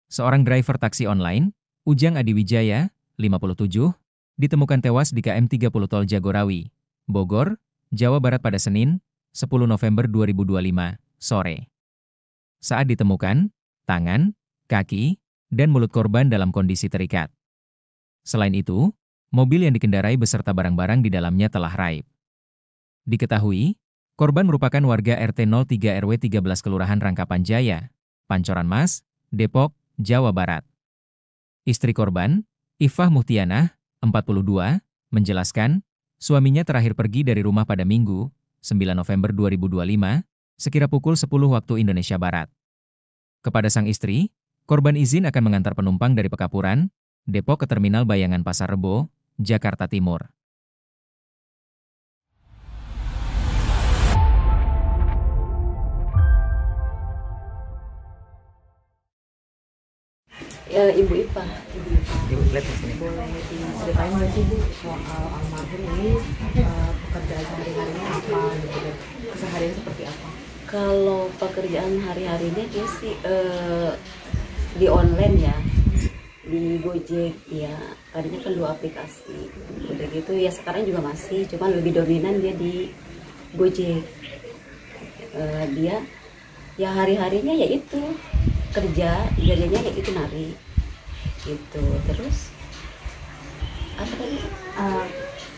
Seorang driver taksi online, Ujang Adiwijaya, 57, ditemukan tewas di KM 30 Tol Jagorawi, Bogor, Jawa Barat pada Senin, 10 November 2025, sore. Saat ditemukan, tangan, kaki, dan mulut korban dalam kondisi terikat. Selain itu, mobil yang dikendarai beserta barang-barang di dalamnya telah raib. Diketahui, korban merupakan warga RT 03 RW 13 Kelurahan Rangkapan Jaya, Pancoran Mas, Depok, Jawa Barat. Istri korban, Ifah Muhtianah, 42, menjelaskan, suaminya terakhir pergi dari rumah pada Minggu, 9 November 2025, sekira pukul 10 waktu Indonesia Barat. Kepada sang istri, korban izin akan mengantar penumpang dari Pekapuran, Depok ke Terminal Bayangan Pasar Rebo, Jakarta Timur. Ya, Ibu Ipah. Ibu lihat di sini. Boleh diceritain nggak sih Bu soal almarhum ini, pekerjaan sehari-harinya apa gitu, dan keseharian seperti apa? Kalau pekerjaan hari-harinya dia sih di online ya, di Gojek ya. Tadinya kan 2 aplikasi, udah gitu ya, sekarang juga masih, cuman lebih dominan dia di Gojek. Dia ya hari-harinya yaitu kerja, jadinya ya itu nari gitu. Terus apa tadi,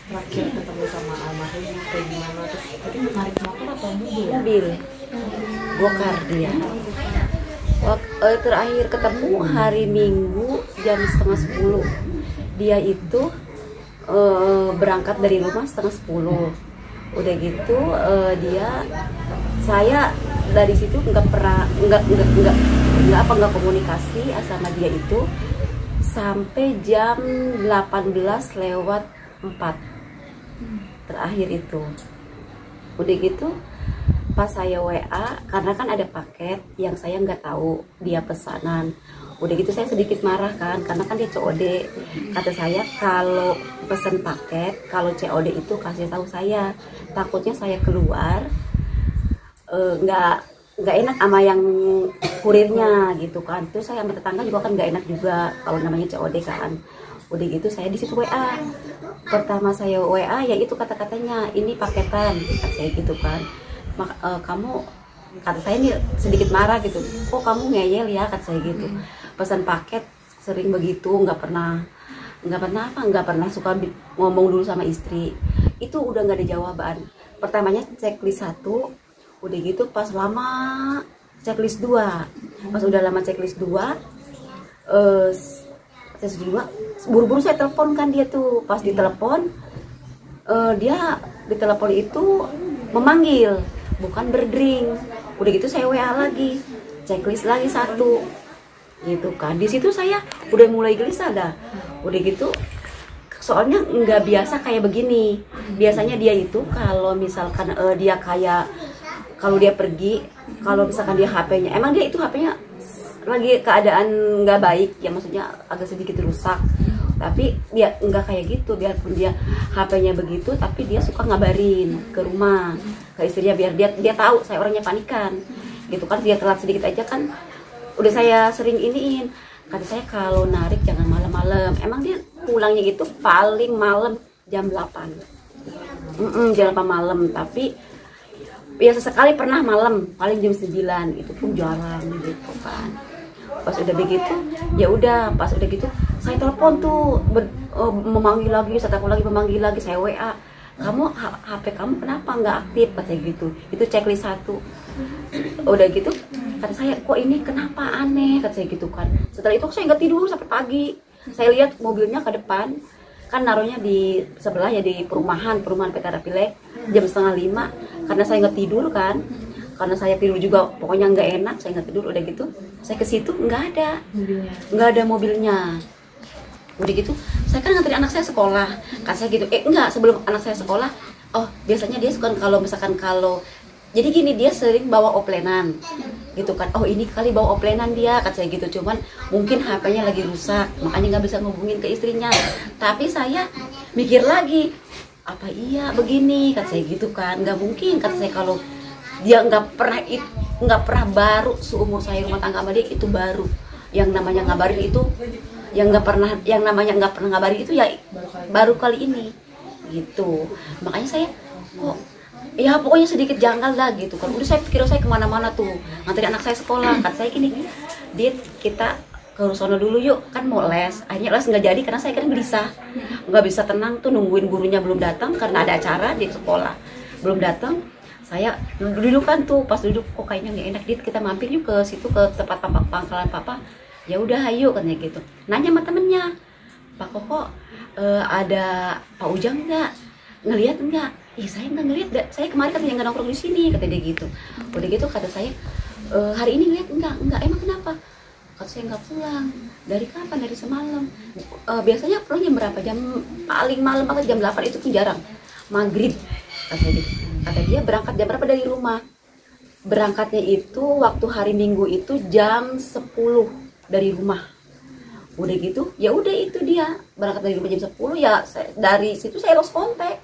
terakhir ketemu sama almarhum kayak gimana? Terus tadi menarik motor atau mobil? Gokar dia. Terakhir ketemu hari Minggu jam setengah 10. Dia itu berangkat dari rumah setengah 10. Udah gitu saya dari situ nggak komunikasi sama dia itu sampai jam 18:04 terakhir itu. Udah gitu pas saya WA, karena kan ada paket yang saya nggak tahu dia pesanan. Udah gitu saya sedikit marah kan, karena kan dia COD. Kata saya kalau pesen paket, kalau COD itu kasih tahu saya, takutnya saya keluar nggak enak sama yang kurirnya gitu kan. Terus saya sama tetangga juga kan nggak enak juga kalau namanya COD kan. Udah gitu saya di situ WA. Pertama saya WA ya itu kata-katanya, ini paketan, kata saya gitu kan. Kamu, kata saya ini sedikit marah gitu, kok kamu ngeyel ya, kata saya gitu. Pesan paket sering begitu, nggak pernah suka ngomong dulu sama istri. Itu udah nggak ada jawaban. Pertamanya checklist 1, udah gitu pas lama checklist 2. Pas udah lama checklist 2, buru-buru saya telepon kan dia tuh. Pas ditelepon, dia ditelepon itu memanggil, bukan berdring. Udah gitu saya WA lagi, checklist lagi 1 gitu kan. Di situ saya udah mulai gelisah dah. Udah gitu soalnya nggak biasa kayak begini. Biasanya dia itu kalau misalkan dia kayak, kalau dia pergi, kalau misalkan dia HP-nya, emang dia itu HP-nya lagi keadaan nggak baik ya, maksudnya agak sedikit rusak, tapi dia nggak kayak gitu. Biarpun dia HP-nya begitu, tapi dia suka ngabarin ke rumah, ke istrinya, biar dia tahu saya orangnya panikan gitu kan. Dia telat sedikit aja kan udah saya sering iniin. Kata saya kalau narik jangan malam-malam. Emang dia pulangnya itu paling malam jam 8, jam 8 malam. Tapi ya sesekali pernah malam, paling jam 9, itu pun jarang gitu kan. Pas udah begitu, ya udah, pas udah gitu saya telepon tuh, memanggil lagi, saya telepon lagi, memanggil lagi, saya WA, kamu HP kamu kenapa nggak aktif, katanya gitu. Itu checklist 1. Udah gitu kata saya, kok ini kenapa aneh, kata saya gitu kan. Setelah itu saya nggak tidur sampai pagi. Saya lihat mobilnya ke depan kan, naruhnya di sebelah ya, di perumahan Petara Pilek, jam 4:30. Karena saya nggak tidur kan, karena saya tidur juga pokoknya nggak enak, saya nggak tidur. Udah gitu saya ke situ nggak ada mobilnya. Udah gitu saya kan nganterin anak saya sekolah, kata saya gitu. Enggak, sebelum anak saya sekolah, oh biasanya dia suka kalau misalkan jadi gini, dia sering bawa oplenan gitu kan. Oh ini kali bawa oplenan dia, kata saya gitu. Cuman mungkin HP-nya lagi rusak, makanya nggak bisa ngubungin ke istrinya. Tapi saya mikir lagi, apa iya begini, kata saya gitu kan. Nggak mungkin, kata saya, kalau dia nggak pernah baru seumur saya rumah tangga sama dia, itu baru yang namanya ngabarin itu, yang namanya nggak pernah ngabarin itu ya baru kali ini gitu. Makanya saya kok ya pokoknya sedikit janggal lah gitu kan. Udah saya pikir saya kemana-mana tuh nganterin anak saya sekolah, kan saya gini, Dit kita ke sono dulu yuk, kan mau les. Akhirnya les nggak jadi karena saya kan gelisah, nggak bisa tenang tuh nungguin gurunya belum datang karena ada acara di sekolah belum datang. Saya duduk kan tuh, pas duduk kok kayaknya nggak enak, Dit kita mampir yuk ke situ ke tempat pangkalan papa. Ya udah ayo katanya gitu. Nanya sama temennya, Pak Koko ada Pak Ujang nggak, ngelihat nggak? Ih saya nggak ngelihat, saya kemarin katanya nggak nongkrong di sini, kata dia gitu. Udah gitu kata saya, hari ini ngeliat enggak, emang kenapa? Kata saya nggak pulang. Dari kapan? Dari semalam. Biasanya pulangnya berapa? Jam paling malam banget jam 8, itu pun jarang. Maghrib, kata dia gitu. Kata dia berangkat jam berapa dari rumah? Berangkatnya itu waktu hari Minggu itu jam 10 dari rumah. Udah gitu, ya udah itu dia berangkat dari rumah jam 10 ya. Dari situ saya lost kontak.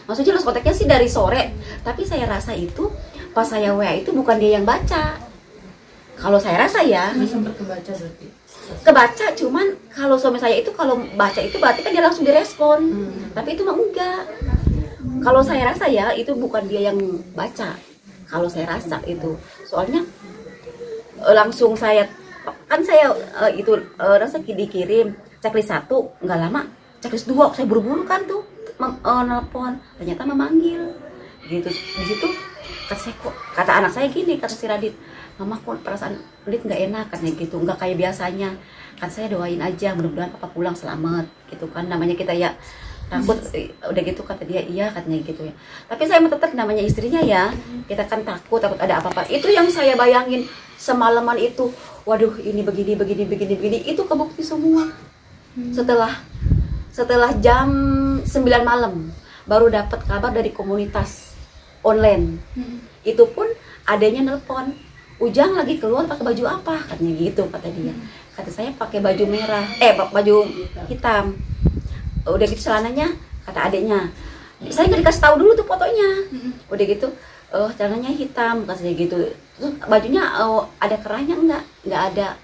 Maksudnya lost kontaknya sih dari sore, tapi saya rasa itu pas saya WA itu bukan dia yang baca. Kalau saya rasa ya nggak sempat kebaca berarti. Kebaca, cuman kalau suami saya itu kalau baca itu berarti kan dia langsung direspon. Tapi itu mah enggak. Kalau saya rasa ya itu bukan dia yang baca. Kalau saya rasa itu, soalnya langsung saya kan saya rasa dikirim checklist 1, nggak lama checklist 2, saya buru-buru kan tuh nelpon, ternyata memanggil gitu. Di situ kata anak saya gini, kata si Radit, mama kok perasaan Radit nggak enak katanya gitu, nggak kayak biasanya. Kan saya doain aja mudah-mudahan papa pulang selamat gitu kan, namanya kita ya takut. Udah gitu kata dia iya katanya gitu ya. Tapi saya tetap namanya istrinya ya, kita kan takut ada apa-apa. Itu yang saya bayangin semalaman itu. Waduh ini begini itu kebukti semua. Setelah jam 9 malam baru dapat kabar dari komunitas online. Itu pun adanya nelpon, Ujang lagi keluar pakai baju apa katanya gitu, kata dia. Kata saya pakai baju merah, baju hitam. Udah gitu celananya, kata adiknya, saya nggak dikasih tahu dulu tuh fotonya. Udah gitu celananya hitam katanya gitu. Terus bajunya ada kerahnya nggak ada.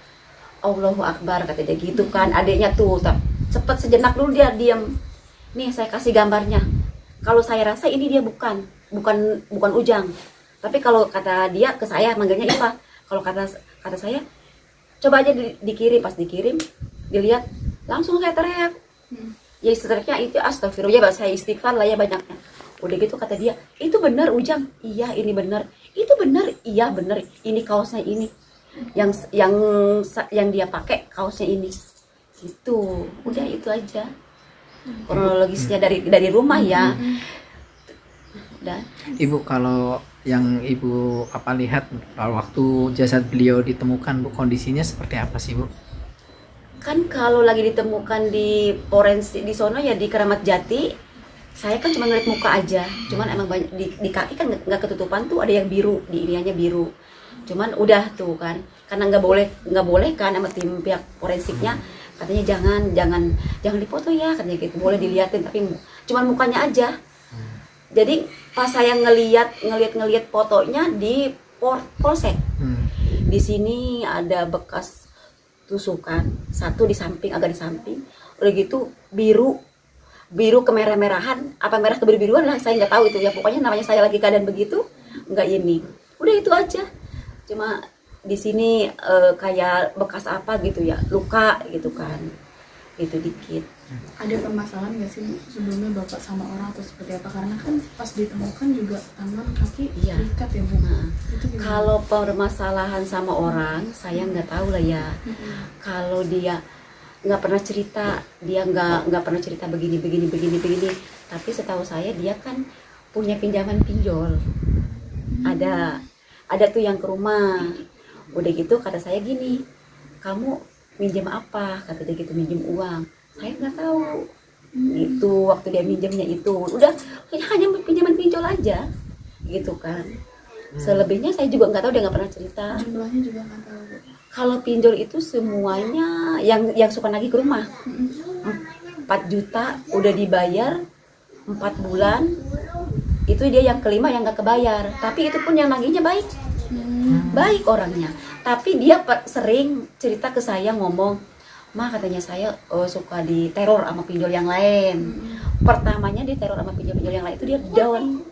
Allahu Akbar kata dia gitu kan. Adiknya tuh cepet sejenak dulu dia diam. Nih saya kasih gambarnya. Kalau saya rasa ini dia bukan Ujang. Tapi kalau kata dia ke saya manggilnya Iva. Kalau kata saya coba aja dikirim, pas dikirim dilihat langsung saya teriak. Ya teriaknya itu astagfirullah, ya saya istighfar lah ya banyaknya. Udah gitu kata dia, itu benar Ujang. Iya ini benar. Itu benar. Iya benar. Ini kaosnya ini. Yang dia pakai kaosnya ini. Itu udah itu aja. Kronologisnya dari rumah ya. Udah. Ibu, kalau yang ibu lihat waktu jasad beliau ditemukan, Bu, kondisinya seperti apa sih, Bu? Kan kalau lagi ditemukan di forensik di sono ya di Keramat Jati, saya kan cuma ngeliat muka aja. Cuman emang banyak di kaki kan nggak ketutupan tuh, ada yang biru, di iniannya biru. Cuman udah tuh kan, karena nggak boleh kan sama tim pihak forensiknya, katanya jangan dipoto ya katanya gitu, boleh diliatin tapi cuman mukanya aja. Jadi pas saya ngeliat fotonya di polsek, di sini ada bekas tusukan satu agak di samping, udah gitu biru kemerah-merahan, apa merah kebiru-biruan lah, saya nggak tahu itu ya, pokoknya namanya saya lagi keadaan begitu nggak ini, udah itu aja. Cuma di sini kayak bekas apa gitu ya, luka gitu kan, itu dikit. Ada permasalahan nggak sih sebelumnya Bapak sama orang atau seperti apa? Karena kan pas ditemukan juga tangan kaki terikat ya Bu. Itu kalau permasalahan sama orang saya nggak tahu lah ya. Kalau dia nggak pernah cerita, dia nggak pernah cerita begini. Tapi setahu saya dia kan punya pinjaman pinjol. Ada tuh yang ke rumah. Udah gitu kata saya gini, kamu minjem apa? Kata dia gitu, minjem uang. Saya nggak tahu gitu waktu dia minjemnya itu udah hanya pinjaman pinjol aja gitu kan. Selebihnya saya juga nggak tahu, dia nggak pernah cerita. Jumlahnya juga nggak tahu. Kalau pinjol itu semuanya yang suka nagih ke rumah 4 juta udah dibayar 4 bulan, itu dia yang kelima yang nggak kebayar. Tapi itu pun yang nagihnya baik orangnya. Tapi dia sering cerita ke saya ngomong, "Ma, katanya saya suka diteror sama pinjol yang lain." Pertamanya diteror sama pinjol-pinjol yang lain itu dia down,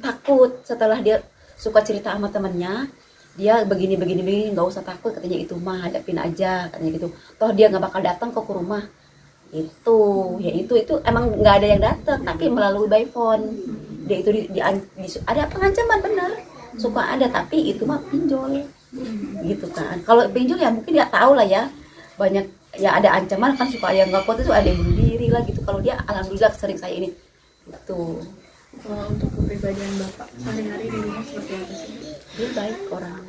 takut. Setelah dia suka cerita sama temennya, dia begini, nggak usah takut katanya, itu mah hadapin aja katanya gitu. Toh dia nggak bakal datang ke rumah. Itu emang nggak ada yang datang, tapi melalui by phone. Dia itu ada pengancaman bener, suka ada, tapi itu mah pinjol gitu kan. Kalau pinjol ya mungkin dia tahu lah ya, banyak ya ada ancaman kan, suka yang nggak kuat itu ada yang bunuh diri lah gitu. Kalau dia alhamdulillah sering saya ini gitu. Kalau untuk kepribadian Bapak sehari-hari di rumah seperti apa sih? Dia baik orang,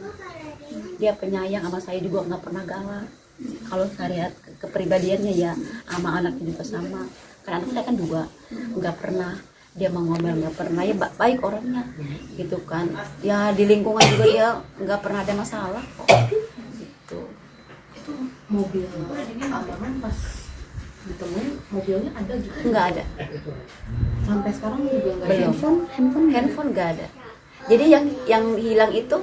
dia penyayang sama saya juga, nggak pernah galak. Kalau saya lihat kepribadiannya ya sama anaknya juga sama, kan anak saya kan dua, nggak pernah dia mau ngomel, nggak pernah, ya baik orangnya gitu kan. Ya di lingkungan juga dia nggak pernah ada masalah kok gitu. Itu mobil almarhum pas ditemuin mobilnya ada juga? Nggak ada, Sampai sekarang juga nggak ada? belum. Handphone nggak ada. Jadi yang hilang itu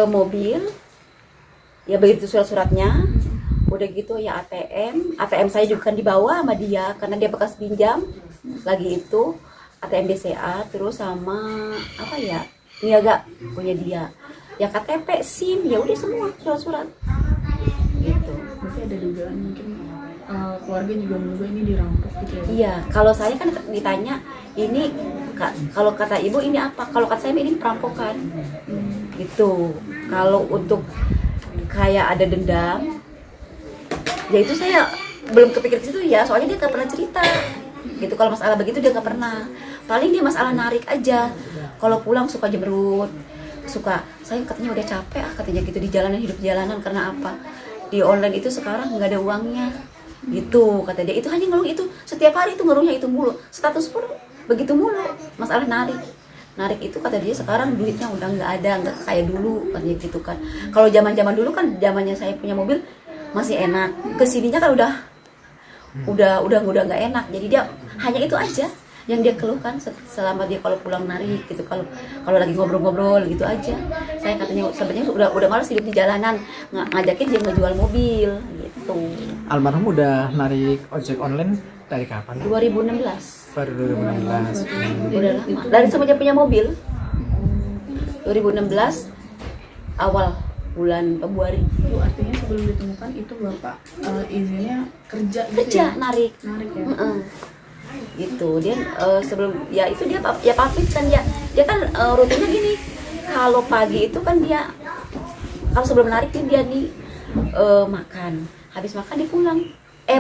mobil, ya begitu surat-suratnya, udah gitu ya ATM saya juga kan dibawa sama dia karena dia bekas pinjam lagi itu, ATM BCA, terus sama apa ya, niaga punya dia, ya KTP, SIM, ya udah semua surat-surat gitu. Berarti ada dugaan mungkin keluarga juga menduga ini dirampok gitu ya? Iya, kalau saya kan ditanya ini kalau kata ibu ini apa, kalau kata saya ini perampokan gitu. Kalau untuk kayak ada dendam, ya itu saya belum kepikir ke situ ya, soalnya dia nggak pernah cerita gitu. Kalau masalah begitu dia nggak pernah, paling dia masalah narik aja. Kalau pulang suka jemberut, suka, saya katanya udah capek katanya gitu di jalanan, hidup jalanan. Karena apa, di online itu sekarang nggak ada uangnya gitu kata dia. Itu hanya ngeluh itu, setiap hari itu ngeluhnya itu mulu, status pun begitu mulu, masalah narik itu kata dia. Sekarang duitnya udah nggak ada, nggak kayak dulu katanya gitu kan. Kalau zaman dulu kan, zamannya saya punya mobil masih enak, kesininya kan udah nggak enak. Jadi dia hanya itu aja yang dia keluhkan selama dia kalau pulang narik gitu, kalau lagi ngobrol gitu aja. Saya katanya sebenarnya udah malas hidup di jalanan, ngajakin dia ngejual mobil gitu. Almarhum udah narik ojek online dari kapan? 2016. Baru 2016. Udah lama. Dari semenjak punya mobil. 2016 awal bulan Februari. Itu artinya sebelum ditemukan itu Bapak izinnya kerja gitu Kerja ya? narik. Narik ya? Gitu dia sebelum ya itu dia ya pabrik kan, dia kan rutinnya gini. Kalau pagi itu kan dia, kalau sebelum narik dia nih makan, habis makan dia pulang,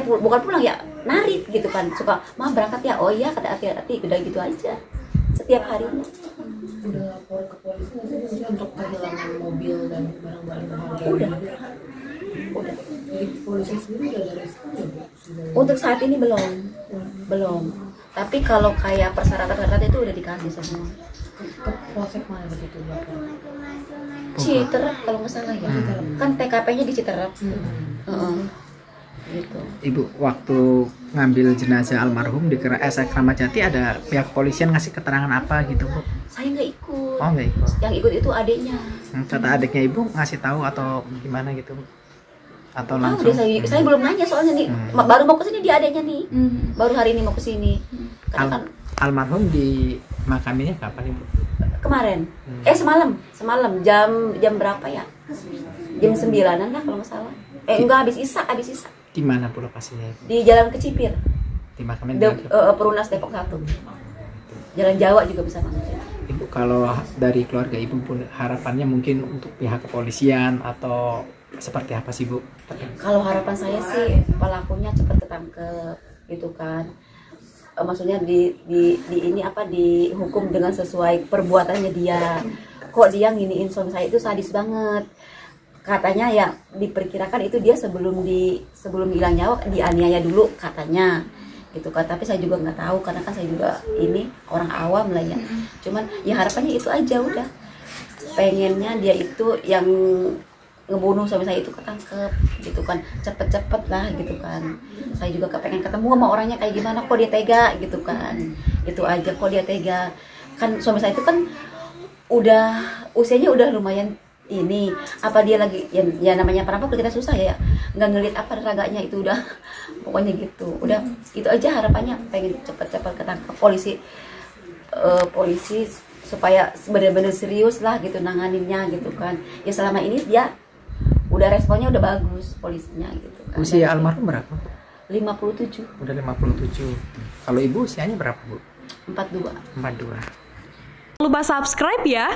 bukan pulang ya, narik gitu kan. Suka, "Ma berangkat ya?" "Oh iya," kata, "hati-hati." Udah gitu aja setiap harinya. Udah lapor ke polisi nggak sih maksudnya untuk kehilangan mobil dan barang-barang berharga? Udah. Jadi polisi sendiri udah ada respon ya, Bu? Untuk saat ini belum. Tapi kalau kayak persyaratan itu udah dikasih semua. Ke polsek mana begitu Bapak? Citerep kalau nggak salah ya. Kan TKP-nya di Citerep. Gitu. Ibu, waktu ngambil jenazah almarhum di Kramat Jati, ada pihak kepolisian ngasih keterangan apa gitu, Bu? Saya nggak ikut. Oh, nggak ikut. Yang ikut itu adiknya. Kata adiknya ibu ngasih tahu atau gimana gitu, Bu? Atau Oh, langsung? saya belum nanya soalnya nih. Baru mau kesini dia adiknya nih. Baru hari ini mau kesini. Karena kan Almarhum di makaminya kapan, Ibu? kemarin. Semalam jam berapa ya? Jam 9-an lah kalau nggak salah. Enggak, habis Isa. Di mana Bu lokasinya, Ibu? Di Jalan Kecipir. Di makamnya Perunas Depok 1. Jalan Jawa juga bisa masuk. Ibu, kalau dari keluarga Ibu pun harapannya mungkin untuk pihak kepolisian atau seperti apa sih, Bu? Kalau harapan saya sih pelakunya cepat ketangkep gitu kan. Maksudnya dihukum dengan sesuai perbuatannya dia. Kok dia nginiin suami saya, itu sadis banget. Katanya ya diperkirakan itu dia sebelum hilang nyawa dianiaya dulu katanya gitu kan. Tapi saya juga nggak tahu karena kan saya juga ini orang awam lah ya. Cuman ya harapannya itu aja udah. Pengennya dia itu yang ngebunuh suami saya itu ketangkep gitu kan, cepet-cepet lah gitu kan. Saya juga kepengen ketemu sama orangnya kayak gimana, kok dia tega gitu kan. Itu aja, kok dia tega. Kan suami saya itu kan udah usianya udah lumayan ini apa dia lagi ya namanya perampok kita susah ya, nggak ngelihat apa raganya itu udah pokoknya gitu. Udah itu aja harapannya, pengen cepet-cepet ketangkap polisi supaya benar-benar serius lah gitu nanganinnya gitu kan. Ya selama ini dia udah responnya udah bagus polisinya gitu kan. Usia almarhum berapa? 57. Udah 57. Kalau ibu usianya berapa, Bu? 42. 42. Lupa subscribe ya.